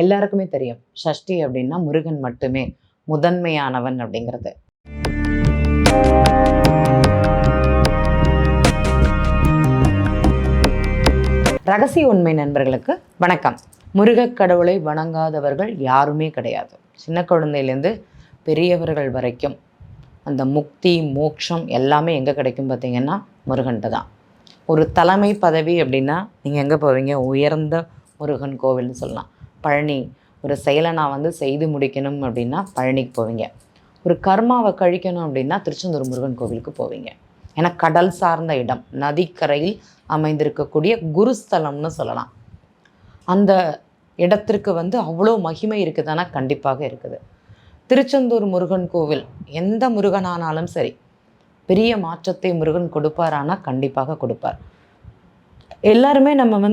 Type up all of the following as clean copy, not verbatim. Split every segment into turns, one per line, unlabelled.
எல்லாருக்குமே தெரியும் சஷ்டி அப்படின்னா முருகன் மட்டுமே முதன்மையானவன் அப்படிங்கிறது. ரகசிய உண்மை நண்பர்களுக்கு வணக்கம். முருகக் கடவுளை வணங்காதவர்கள் யாருமே கிடையாது. சின்ன குழந்தையிலேருந்து பெரியவர்கள் வரைக்கும் அந்த முக்தி மோட்சம் எல்லாமே எங்கே கிடைக்கும் பார்த்திங்கன்னா முருகன்ட்டு தான். ஒரு தலைமை பதவி அப்படின்னா நீங்கள் எங்கே போவீங்க? உயர்ந்த முருகன் கோவில்னு சொல்லலாம். பழனி, ஒரு செயலை நான் செய்து முடிக்கணும் அப்படின்னா பழனிக்கு போவீங்க. ஒரு கர்மாவை கழிக்கணும் அப்படின்னா திருச்செந்தூர் முருகன் கோவிலுக்கு போவீங்க. ஏன்னா கடல் சார்ந்த இடம், நதிக்கரையில் அமைந்திருக்கக்கூடிய குருஸ்தலம்னு சொல்லலாம். அந்த இடத்திற்கு அவ்வளோ மகிமை இருக்குதுன்னா கண்டிப்பாக இருக்குது. திருச்செந்தூர் முருகன் கோவில் எந்த முருகனானாலும் சரி பெரிய மாற்றத்தை முருகன் கொடுப்பாரானா கண்டிப்பாக கொடுப்பார். எல்லாருமே நம்ம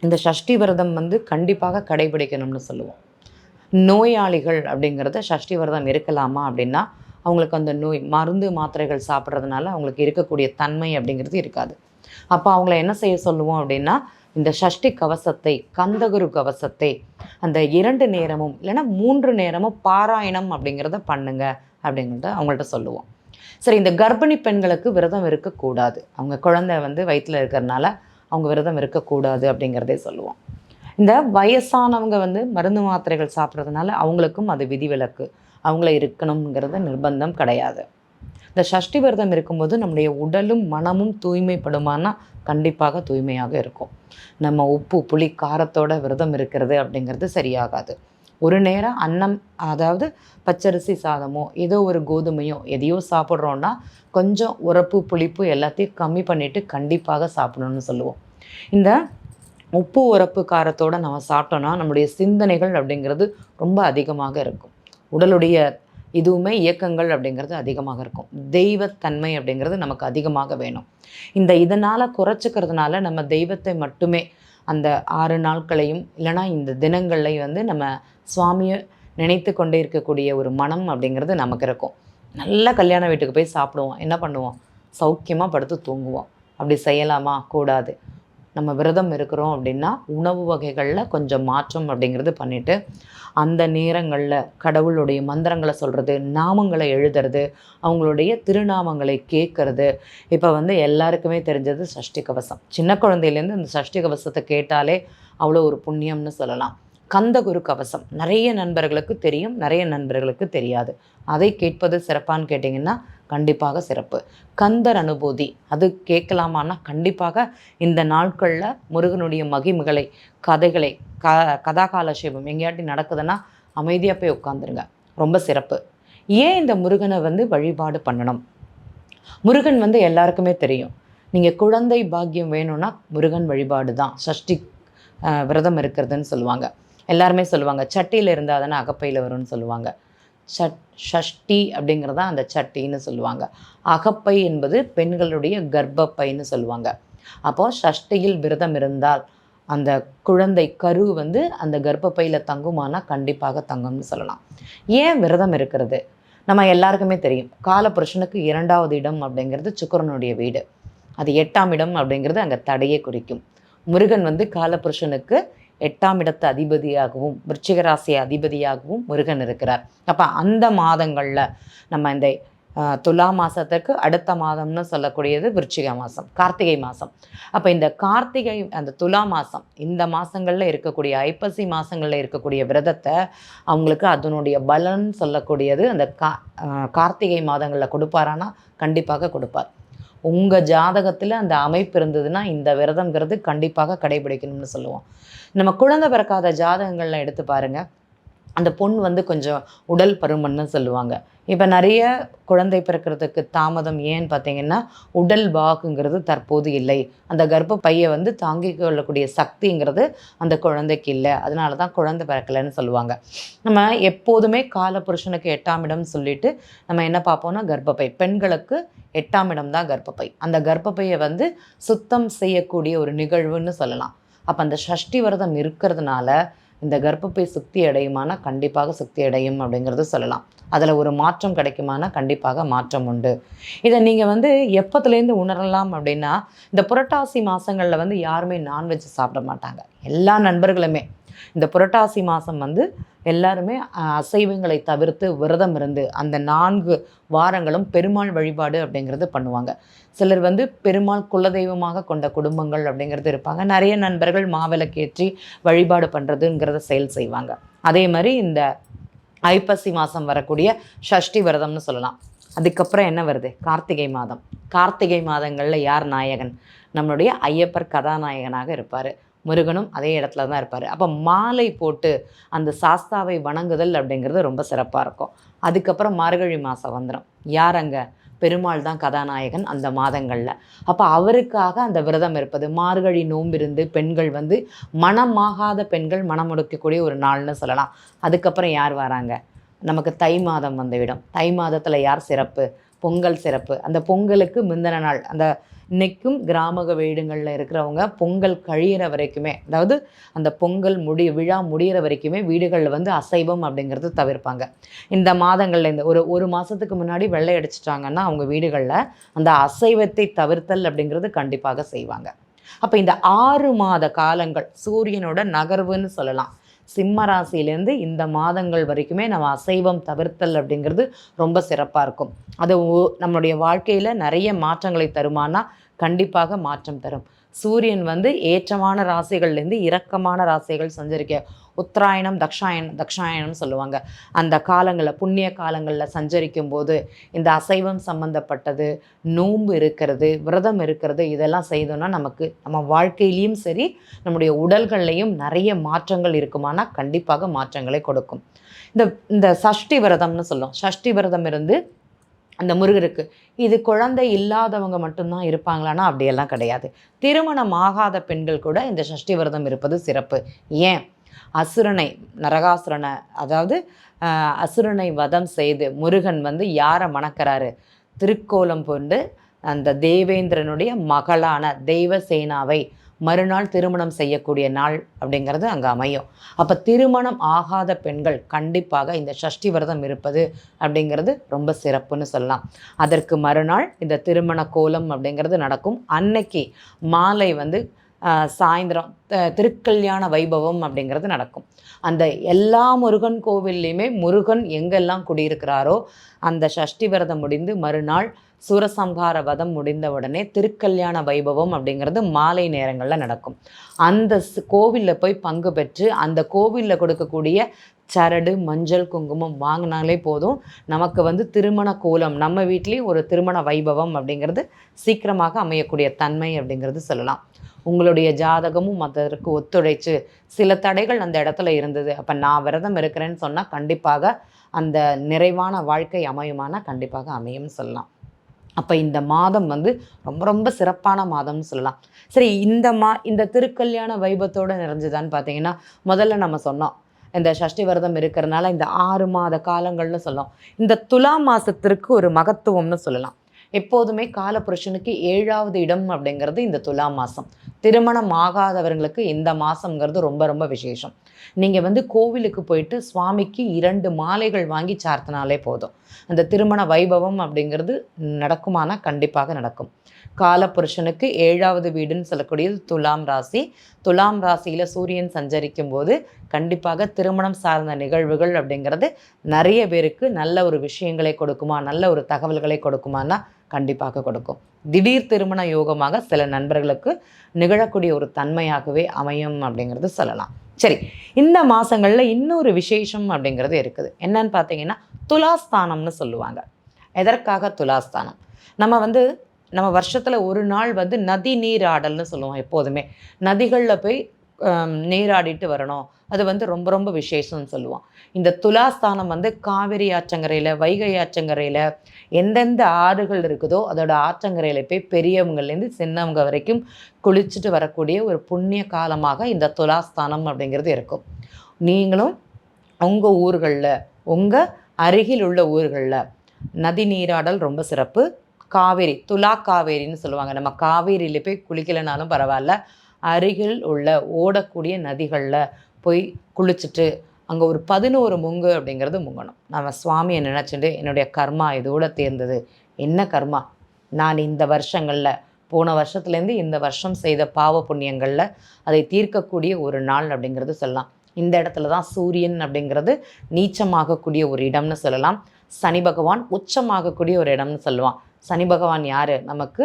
இந்த சஷ்டி விரதம் கண்டிப்பாக கடைபிடிக்கணும்னு சொல்லுவோம். நோயாளிகள் அப்படிங்கிறத சஷ்டி விரதம் இருக்கலாமா அப்படின்னா அவங்களுக்கு அந்த நோய் மருந்து மாத்திரைகள் சாப்பிட்றதுனால அவங்களுக்கு இருக்கக்கூடிய தன்மை அப்படிங்கிறது இருக்காது. அப்போ அவங்கள என்ன செய்ய சொல்லுவோம் அப்படின்னா இந்த சஷ்டி கவசத்தை, கந்தகுரு கவசத்தை அந்த 2 நேரமும் இல்லைன்னா 3 நேரமும் பாராயணம் அப்படிங்கிறத பண்ணுங்க அப்படிங்கிறத அவங்கள்ட்ட சொல்லுவோம். சரி, இந்த கர்ப்பிணி பெண்களுக்கு விரதம் இருக்கக்கூடாது. அவங்க குழந்தை வயிற்றில் இருக்கிறதுனால அவங்க விரதம் இருக்கக்கூடாது அப்படிங்கிறதே சொல்லுவோம். இந்த வயசானவங்க மருந்து மாத்திரைகள் சாப்பிட்றதுனால அவங்களுக்கும் அது விதிவிலக்கு. அவங்கள இருக்கணுங்கிறது நிர்பந்தம் கிடையாது. இந்த சஷ்டி விரதம் இருக்கும்போது நம்முடைய உடலும் மனமும் தூய்மைப்படுமானா கண்டிப்பாக தூய்மையாக இருக்கும். நம்ம உப்பு புளி காரத்தோட விரதம் இருக்கிறது அப்படிங்கிறது சரியாகாது. ஒரு நேரம் அன்னம், அதாவது பச்சரிசி சாதமோ ஏதோ ஒரு கோதுமையோ எதையோ சாப்பிட்றோன்னா கொஞ்சம் உரப்பு புளிப்பு எல்லாத்தையும் கம்மி பண்ணிவிட்டு கண்டிப்பாக சாப்பிடணும்னு சொல்லுவோம். இந்த உப்பு உரப்பு காரத்தோடு நம்ம சாப்பிட்டோன்னா நம்முடைய சிந்தனைகள் அப்படிங்கிறது ரொம்ப அதிகமாக இருக்கும். உடலுடைய இதுவுமே இயக்கங்கள் அப்படிங்கிறது அதிகமாக இருக்கும். தெய்வத்தன்மை அப்படிங்கிறது நமக்கு அதிகமாக வேணும். இதனால் குறைச்சிக்கிறதுனால நம்ம தெய்வத்தை மட்டுமே அந்த 6 நாட்களையும் இல்லைனா இந்த தினங்கள்லையும் நம்ம சுவாமியை நினைத்து கொண்டே இருக்கக்கூடிய ஒரு மனம் அப்படிங்கிறது நமக்கு இருக்கும். நல்ல கல்யாண வீட்டுக்கு போய் சாப்பிடுவோம், என்ன பண்ணுவோம்? சௌக்கியமாக படுத்து தூங்குவோம். அப்படி செய்யலாமா? கூடாது. நம்ம விரதம் இருக்கிறோம் அப்படின்னா உணவு வகைகளில் கொஞ்சம் மாற்றம் அப்படிங்கிறது பண்ணிவிட்டு அந்த நேரங்களில் கடவுளுடைய மந்திரங்களை சொல்கிறது, நாமங்களை எழுதுறது, அவங்களுடைய திருநாமங்களை கேட்கறது. இப்போ எல்லாருக்குமே தெரிஞ்சது சஷ்டி கவசம். சின்ன குழந்தையிலேருந்து இந்த சஷ்டி கவசத்தை கேட்டாலே அவ்வளோ ஒரு புண்ணியம்னு சொல்லலாம். கந்தகுரு கவசம் நிறைய நண்பர்களுக்கு தெரியும், நிறைய நண்பர்களுக்கு தெரியாது. அதை கேட்பது சிறப்பான்னு கேட்டிங்கன்னா கண்டிப்பாக சிறப்பு. கந்தர் அனுபூதி அது கேட்கலாமான்னா கண்டிப்பாக இந்த நாட்களில் முருகனுடைய மகிமைகளை, கதைகளை, கதாகாலட்சேபம் எங்கேயாட்டி நடக்குதுன்னா அமைதியாக போய் உட்காந்துருங்க, ரொம்ப சிறப்பு. ஏன் இந்த முருகனை வழிபாடு பண்ணணும்? முருகன் எல்லாருக்குமே தெரியும். நீங்கள் குழந்தை பாக்கியம் வேணும்னா முருகன் வழிபாடு தான் சஷ்டி விரதம் இருக்கிறதுன்னு சொல்லுவாங்க. எல்லாருமே சொல்லுவாங்க சட்டியில் இருந்தால் தானே அகப்பையில் வரும்னு சொல்லுவாங்க. ஷஷ்டி அப்படிங்கிறதான் அந்த சட்டின்னு சொல்லுவாங்க. அகப்பை என்பது பெண்களுடைய கர்ப்பப்பைன்னு சொல்லுவாங்க. அப்போது சஷ்டியில் விரதம் இருந்தால் அந்த குழந்தை கரு அந்த கர்ப்பப்பையில் தங்குமானா கண்டிப்பாக தங்கும்னு சொல்லலாம். ஏன் விரதம் இருக்கிறது? நம்ம எல்லாருக்குமே தெரியும், காலபுருஷனுக்கு 2வது இடம் அப்படிங்கிறது சுக்கிரனுடைய வீடு. அது 8ஆம் இடம் அப்படிங்கிறது அங்கே தடையை குறிக்கும். முருகன் காலபுருஷனுக்கு 8ஆம் இடத்து அதிபதியாகவும் விருச்சிக ராசி அதிபதியாகவும் முருகன் இருக்கிறார். அப்போ அந்த மாதங்களில் நம்ம இந்த துலா மாதத்துக்கு அடுத்த மாதம்னு சொல்லக்கூடியது விருச்சிக மாதம், கார்த்திகை மாதம். அப்போ இந்த கார்த்திகை அந்த துலா மாதம் இந்த மாதங்களில் இருக்கக்கூடிய ஐப்பசி மாதங்களில் இருக்கக்கூடிய விரதத்தை அவங்களுக்கு அதனுடைய பலன் சொல்லக்கூடியது அந்த கார்த்திகை மாதங்களில் கொடுப்பாரானா கண்டிப்பாக கொடுப்பார். உங்கள் ஜாதகத்தில் அந்த அமைப்பு இருந்ததுன்னா இந்த விரதங்கிறது கண்டிப்பாக கடைபிடிக்கணும்னு சொல்லுவோம். நம்ம குழந்தை பிறக்காத ஜாதகங்கள்லாம் எடுத்து பாருங்கள், அந்த பொண் கொஞ்சம் உடல் பருமன்னு சொல்லுவாங்க. இப்போ நிறைய குழந்தை பிறக்கிறதுக்கு தாமதம் ஏன்னு பார்த்தீங்கன்னா உடல் வாகுங்கிறது தற்போது இல்லை. அந்த கர்ப்பப்பையை தாங்கிக் கொள்ளக்கூடிய சக்திங்கிறது அந்த குழந்தைக்கு இல்லை. அதனால தான் குழந்தை பிறக்கலைன்னு சொல்லுவாங்க. நம்ம எப்போதுமே காலபுருஷனுக்கு 8ஆம் இடம் சொல்லிட்டு நம்ம என்ன பார்ப்போம்னா கர்ப்பப்பை. பெண்களுக்கு 8ஆம் இடம் தான் கர்ப்பப்பை. அந்த கர்ப்பப்பையை சுத்தம் செய்யக்கூடிய ஒரு நிகழ்வுன்னு சொல்லலாம். அப்போ அந்த சஷ்டி விரதம் இருக்கிறதுனால இந்த கர்ப்பப்பை சுக்தி அடையுமானா கண்டிப்பாக சுக்தி அடையும் அப்படிங்கிறது சொல்லலாம். அதில் ஒரு மாற்றம் கிடைக்குமானா கண்டிப்பாக மாற்றம் உண்டு. இதை நீங்கள் எப்போத்துலேருந்து உணரலாம் அப்படின்னா இந்த புரட்டாசி மாதங்களில் யாருமே நான்வெஜ் சாப்பிட மாட்டாங்க. எல்லா நண்பர்களுமே இந்த புரட்டாசி மாதம் வந்து எல்லாருமே அசைவங்களை தவிர்த்து விரதம் இருந்து அந்த 4 வாரங்களும் பெருமாள் வழிபாடு அப்படிங்கிறது பண்ணுவாங்க. சிலர் வந்து பெருமாள் குலதெய்வமாக கொண்ட குடும்பங்கள் அப்படிங்கிறது இருப்பாங்க. நிறைய நண்பர்கள் மாவிளக்கேற்றி வழிபாடு பண்ணுறதுங்கிறத செயல் செய்வாங்க. அதே மாதிரி இந்த ஐப்பசி மாதம் வரக்கூடிய சஷ்டி விரதம்னு சொல்லலாம். அதுக்கப்புறம் என்ன வருது? கார்த்திகை மாதம். கார்த்திகை மாதங்களில் யார் நாயகன்? நம்மளுடைய ஐயப்பர் கதாநாயகனாக இருப்பார். முருகனும் அதே இடத்துல தான் இருப்பார். அப்போ மாலை போட்டு அந்த சாஸ்தாவை வணங்குதல் அப்படிங்கிறது ரொம்ப சிறப்பாக இருக்கும். அதுக்கப்புறம் மார்கழி மாதம் வந்துடும். யார் அங்கே? பெருமாள் தான் கதாநாயகன் அந்த மாதங்களில். அப்போ அவருக்காக அந்த விரதம் இருப்பது, மார்கழி நோம்பிருந்து பெண்கள் வந்து மனமாகாத பெண்கள் மனம் முடிக்கக்கூடிய ஒரு நாள்னு சொல்லலாம். அதுக்கப்புறம் யார் வராங்க? நமக்கு தை மாதம் வந்துவிடும். தை மாதத்தில் யார் சிறப்பு? பொங்கல் சிறப்பு. அந்த பொங்கலுக்கு முந்தின நாள் அந்த இன்றைக்கும் கிராம வீடுங்களில் இருக்கிறவங்க பொங்கல் கழியிற வரைக்குமே, அதாவது அந்த பொங்கல் விழா முடிகிற வரைக்குமே வீடுகளில் வந்து அசைவம் அப்படிங்கிறது தவிர்ப்பாங்க. இந்த மாதங்களில் இந்த ஒரு மாதத்துக்கு முன்னாடி வெள்ளை அடிச்சிட்டாங்கன்னா அவங்க வீடுகளில் அந்த அசைவத்தை தவிர்த்தல் அப்படிங்கிறது கண்டிப்பாக செய்வாங்க. அப்போ இந்த 6 மாத காலங்கள் சூரியனோட நகர்வுன்னு சொல்லலாம். சிம்ம ராசியிலேருந்து இந்த மாதங்கள் வரைக்குமே நம்ம அசைவம் தவிர்த்தல் அப்படிங்கிறது ரொம்ப சிறப்பாக இருக்கும். அது நம்மளுடைய வாழ்க்கையில் நிறைய மாற்றங்களை தருமானா கண்டிப்பாக மாற்றம் தரும். சூரியன் வந்து ஏற்றமான ராசிகள்லேருந்து இரக்கமான ராசிகள் சஞ்சரிக்க உத்தராயணம் தக்ஷாயணம் சொல்லுவாங்க. அந்த காலங்களில் புண்ணிய காலங்களில் சஞ்சரிக்கும் போது இந்த அசைவம் சம்மந்தப்பட்டது, நோன்பு இருக்கிறது, விரதம் இருக்கிறது, இதெல்லாம் செய்தோன்னா நமக்கு நம்ம வாழ்க்கையிலையும் சரி நம்முடைய உடல்கள்லையும் நிறைய மாற்றங்கள் இருக்குமானா கண்டிப்பாக மாற்றங்களை கொடுக்கும். இந்த சஷ்டி விரதம்னு சொல்லுவோம். சஷ்டி விரதம் இருந்து அந்த முருகருக்கு இது குழந்தை இல்லாதவங்க மட்டும்தான் இருப்பாங்களான்னா அப்படியெல்லாம் கிடையாது. திருமணம் ஆகாத பெண்கள் கூட இந்த சஷ்டி விரதம் இருப்பது சிறப்பு. ஏன்? அசுரனை நரகாசுரனை அதாவது அசுரனை வதம் செய்து முருகன் வந்து யாரை மணக்கிறாரு? திருக்கோலம் கொண்டு அந்த தேவேந்திரனுடைய மகளான தெய்வசேனாவை மறுநாள் திருமணம் செய்யக்கூடிய நாள் அப்படிங்கிறது அங்கே அமையும். அப்போ திருமணம் ஆகாத பெண்கள் கண்டிப்பாக இந்த சஷ்டி விரதம் இருப்பது அப்படிங்கிறது ரொம்ப சிறப்புன்னு சொல்லலாம். அதற்கு மறுநாள் இந்த திருமண கோலம் அப்படிங்கிறது நடக்கும். அன்னைக்கு மாலை வந்து சாயந்தரம் திருக்கல்யாண வைபவம் அப்படிங்கிறது நடக்கும். அந்த எல்லா முருகன் கோவில்லையுமே முருகன் எங்கெல்லாம் குடியிருக்கிறாரோ அந்த சஷ்டி விரதம் முடிந்து மறுநாள் சூரசம்ஹார வதம் முடிந்த உடனே திருக்கல்யாண வைபவம் அப்படிங்கிறது மாலை நேரங்களில் நடக்கும். அந்த கோவிலில் போய் பங்கு பெற்று அந்த கோவிலில் கொடுக்கக்கூடிய சரடு, மஞ்சள், குங்குமம் வாங்கினாலே போதும், நமக்கு வந்து திருமண கோலம் நம்ம வீட்லேயும் ஒரு திருமண வைபவம் அப்படிங்கிறது சீக்கிரமாக அமையக்கூடிய தன்மை அப்படிங்கிறது சொல்லலாம். உங்களுடைய ஜாதகமும் அதற்கு ஒத்துழைச்சு சில தடைகள் அந்த இடத்துல இருந்தது, அப்போ நான் விரதம் இருக்கிறேன்னு சொன்னால் கண்டிப்பாக அந்த நிறைவான வாழ்க்கை அமையுமானா கண்டிப்பாக அமையும்னு சொல்லலாம். அப்போ இந்த மாதம் வந்து ரொம்ப ரொம்ப சிறப்பான மாதம்னு சொல்லலாம். சரி, இந்த திருக்கல்யாண வைபத்தோடு நிறைஞ்சுதான்னு பார்த்தீங்கன்னா முதல்ல நம்ம சொன்னோம் இந்த சஷ்டி விரதம் இருக்கிறதுனால இந்த 6 மாத காலங்கள்னு சொல்லலாம். இந்த துலாம் மாதத்திற்கு ஒரு மகத்துவம்னு சொல்லலாம். எப்போதுமே காலபுருஷனுக்கு 7வது இடம் அப்படிங்கிறது இந்த துலாம் மாதம். திருமணம் ஆகாதவர்களுக்கு இந்த மாதங்கிறது ரொம்ப ரொம்ப விசேஷம். நீங்கள் வந்து கோவிலுக்கு போயிட்டு சுவாமிக்கு 2 மாலைகள் வாங்கி சார்த்தினாலே போதும். அந்த திருமண வைபவம் அப்படிங்கிறது நடக்குமானா கண்டிப்பாக நடக்கும். காலபுருஷனுக்கு 7வது வீடுன்னு சொல்லக்கூடியது துலாம் ராசி. துலாம் ராசியில் சூரியன் சஞ்சரிக்கும் போது கண்டிப்பாக திருமணம் சார்ந்த நிகழ்வுகள் அப்படிங்கிறது நிறைய பேருக்கு நல்ல ஒரு விஷயங்களை கொடுக்குமா, நல்ல ஒரு தகவல்களை கொடுக்குமானா கண்டிப்பாக கொடுக்கும். திடீர் திருமண யோகமாக சில நண்பர்களுக்கு நிகழக்கூடிய ஒரு தன்மையாகவே அமையும் அப்படிங்கிறது சொல்லலாம். சரி, இந்த மாதங்களில் இன்னொரு விசேஷம் அப்படிங்கிறது இருக்குது. என்னன்னு பார்த்தீங்கன்னா துலாஸ்தானம்னு சொல்லுவாங்க. எதற்காக துலாஸ்தானம்? நம்ம வருஷத்தில் ஒரு நாள் வந்து நதி நீராடல்னு சொல்லுவோம். எப்போதுமே நதிகளில் போய் நீராடிட்டு வரணும், அது வந்து ரொம்ப ரொம்ப விசேஷம்னு சொல்லுவோம். இந்த துலாஸ்தானம் வந்து காவிரி ஆற்றங்கரையில், வைகை ஆற்றங்கரையில் எந்தெந்த ஆறுகள் இருக்குதோ அதோட ஆற்றங்கரையில் போய் பெரியவங்கள்லேருந்து சின்னவங்க வரைக்கும் குளிச்சுட்டு வரக்கூடிய ஒரு புண்ணிய காலமாக இந்த துலாஸ்தானம் அப்படிங்கிறது இருக்கும். நீங்களும் உங்கள் ஊர்களில், உங்கள் அருகில் உள்ள ஊர்களில் நதி நீராடல் ரொம்ப சிறப்பு. காவேரி, துலா காவேரின்னு சொல்லுவாங்க. நம்ம காவேரியில் போய் குளிக்கலைனாலும் பரவாயில்ல, அருகில் உள்ள ஓடக்கூடிய நதிகளில் போய் குளிச்சுட்டு அங்கே ஒரு 11 முங்கு அப்படிங்கிறது முங்கணும். நம்ம சுவாமியை நினச்சிட்டு என்னுடைய கர்மா இதோட தேர்ந்தது. என்ன கர்மா? நான் இந்த வருஷங்களில் போன வருஷத்துலேருந்து இந்த வருஷம் செய்த பாவ புண்ணியங்களில் அதை தீர்க்கக்கூடிய ஒரு நாள் அப்படிங்கிறது சொல்லலாம். இந்த இடத்துல தான் சூரியன் அப்படிங்கிறது நீச்சமாகக்கூடிய ஒரு இடம்னு சொல்லலாம். சனி பகவான் உச்சமாகக்கூடிய ஒரு இடம்னு சொல்லுவான். சனி பகவான் யார்? நமக்கு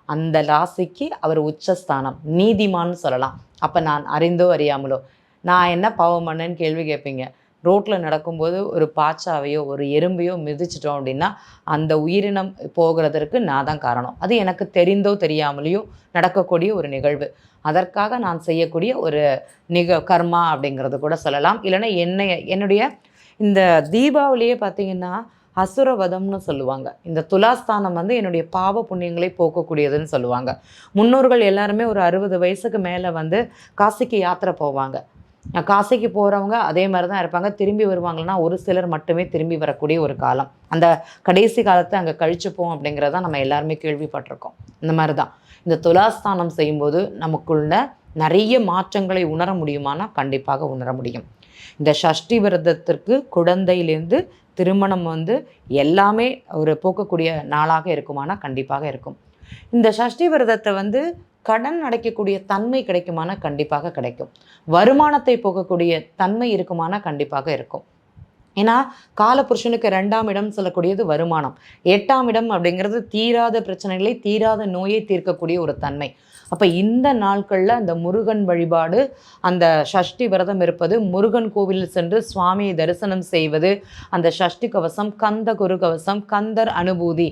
அந்த ராசிக்கு அவர் உச்சஸ்தானம், நீதிமான்னு சொல்லலாம். அப்போ நான் அறிந்தோ அறியாமலோ நான் என்ன பாவம் பண்ணேன்னு கேள்வி கேட்பீங்க. ரோட்டில் நடக்கும்போது ஒரு பாச்சாவையோ ஒரு எறும்பையோ மிதிச்சிட்டோம் அப்படின்னா அந்த உயிரினம் போகிறதற்கு நான் தான் காரணம். அது எனக்கு தெரிந்தோ தெரியாமலேயோ நடக்கக்கூடிய ஒரு நிகழ்வு. அதற்காக நான் செய்யக்கூடிய ஒரு கர்மா அப்படிங்கிறது கூட சொல்லலாம். இல்லைன்னா என்னுடைய இந்த தீபாவளியே பார்த்திங்கன்னா அசுரவதம்னு சொல்லுவாங்க. இந்த துலாஸ்தானம் வந்து என்னுடைய பாவ புண்ணியங்களை போக்கக்கூடியதுன்னு சொல்லுவாங்க. முன்னோர்கள் எல்லாருமே ஒரு 60 வயசுக்கு மேலே வந்து காசிக்கு யாத்திரை போவாங்க. காசிக்கு போகிறவங்க அதே மாதிரி தான் இருப்பாங்க. திரும்பி வருவாங்கன்னா ஒரு சிலர் மட்டுமே திரும்பி வரக்கூடிய ஒரு காலம். அந்த கடைசி காலத்தை அங்கே கழிச்சுப்போம் அப்படிங்கிறத நம்ம எல்லாருமே கேள்விப்பட்டிருக்கோம். இந்த மாதிரி தான் இந்த துலாஸ்தானம் செய்யும்போது நமக்குள்ள நிறைய மாற்றங்களை உணர முடியுமானா கண்டிப்பாக உணர முடியும். இந்த சஷ்டி விரதத்திற்கு குழந்தையிலேருந்து திருமணம் வந்து எல்லாமே ஒரு போக்கக்கூடிய நாளாக இருக்குமானா கண்டிப்பாக இருக்கும். இந்த சஷ்டி விரதத்தை வந்து கடன் அடைக்கக்கூடிய தன்மை கிடைக்குமானா கண்டிப்பாக கிடைக்கும். வருமானத்தை போக்கக்கூடிய தன்மை இருக்குமானா கண்டிப்பாக இருக்கும். ஏன்னா காலபுருஷனுக்கு 2ஆம் இடம் சொல்லக்கூடியது வருமானம். 8ஆம் இடம் அப்படிங்கிறது தீராத பிரச்சனைகளை, தீராத நோயை தீர்க்கக்கூடிய ஒரு தன்மை. அப்போ இந்த நாட்களில் அந்த முருகன் வழிபாடு, அந்த சஷ்டி விரதம் இருப்பது, முருகன் கோவிலில் சென்று சுவாமியை தரிசனம் செய்வது, அந்த சஷ்டி கவசம், கந்த குரு கவசம், கந்தர் அனுபூதி,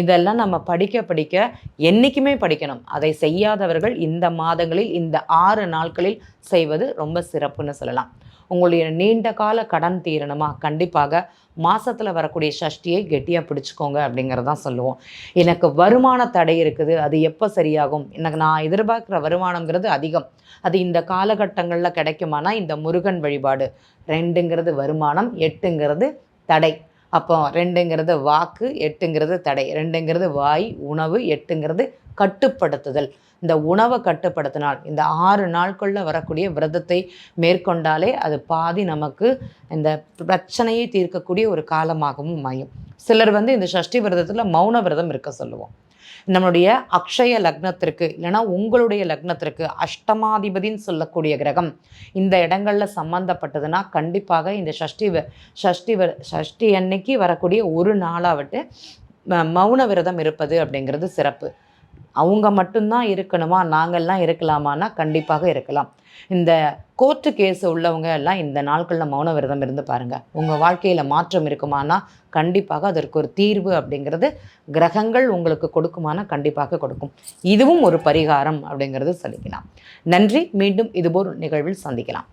இதெல்லாம் நம்ம படிக்க என்றைக்குமே படிக்கணும். அதை செய்யாதவர்கள் இந்த மாதங்களில் இந்த 6 நாட்களில் செய்வது ரொம்ப சிறப்புன்னு சொல்லலாம். உங்களுடைய நீண்ட கால கடன் தீரணுமா கண்டிப்பாக மாதத்தில் வரக்கூடிய சஷ்டியை கெட்டியாக பிடிச்சிக்கோங்க அப்படிங்கிறதான் சொல்லுவோம். எனக்கு வருமான தடை இருக்குது, அது எப்போ சரியாகும்? எனக்கு நான் எதிர்பார்க்குற வருமானங்கிறது அதிகம், அது இந்த காலகட்டங்களில் கிடைக்குமானா இந்த முருகன் வழிபாடு. 2ங்கிறது வருமானம், 8ங்கிறது தடை. அப்போ 2ங்கிறது வாக்கு, 8ங்கிறது தடை. 2ங்கிறது வாய், உணவு, 8ங்கிறது கட்டுப்படுத்துதல். இந்த உணவை கட்டுப்படுத்தினால் இந்த 6 நாட்களில் வரக்கூடிய விரதத்தை மேற்கொண்டாலே அது பாதி நமக்கு இந்த பிரச்சனையை தீர்க்கக்கூடிய ஒரு காலமாகவும் அமையும். சிலர் வந்து இந்த சஷ்டி விரதத்தில் மௌன விரதம் இருக்க சொல்லுவோம். நம்மளுடைய அக்ஷய லக்னத்திற்கு இல்லைன்னா உங்களுடைய லக்னத்திற்கு அஷ்டமாதிபதின்னு சொல்லக்கூடிய கிரகம் இந்த இடங்களில் சம்மந்தப்பட்டதுன்னா கண்டிப்பாக இந்த சஷ்டி அன்னைக்கு வரக்கூடிய ஒரு நாளாகட்டு மௌன விரதம் இருப்பது அப்படிங்கிறது சிறப்பு. அவங்க மட்டும்தான் இருக்கணுமா, நாங்கள்லாம் இருக்கலாமான்னா கண்டிப்பாக இருக்கலாம். இந்த கோர்ட்டு கேஸ் உள்ளவங்க எல்லாம் இந்த நாட்களில் மௌன விரதம் இருந்து பாருங்கள். உங்கள் வாழ்க்கையில் மாற்றம் இருக்குமானா கண்டிப்பாக அதற்கு ஒரு தீர்வு அப்படிங்கிறது கிரகங்கள் உங்களுக்கு கொடுக்குமானா கண்டிப்பாக கொடுக்கும். இதுவும் ஒரு பரிகாரம் அப்படிங்கிறது சொல்லிக்கலாம். நன்றி. மீண்டும் இதுபோல் நிகழ்வில் சந்திக்கலாம்.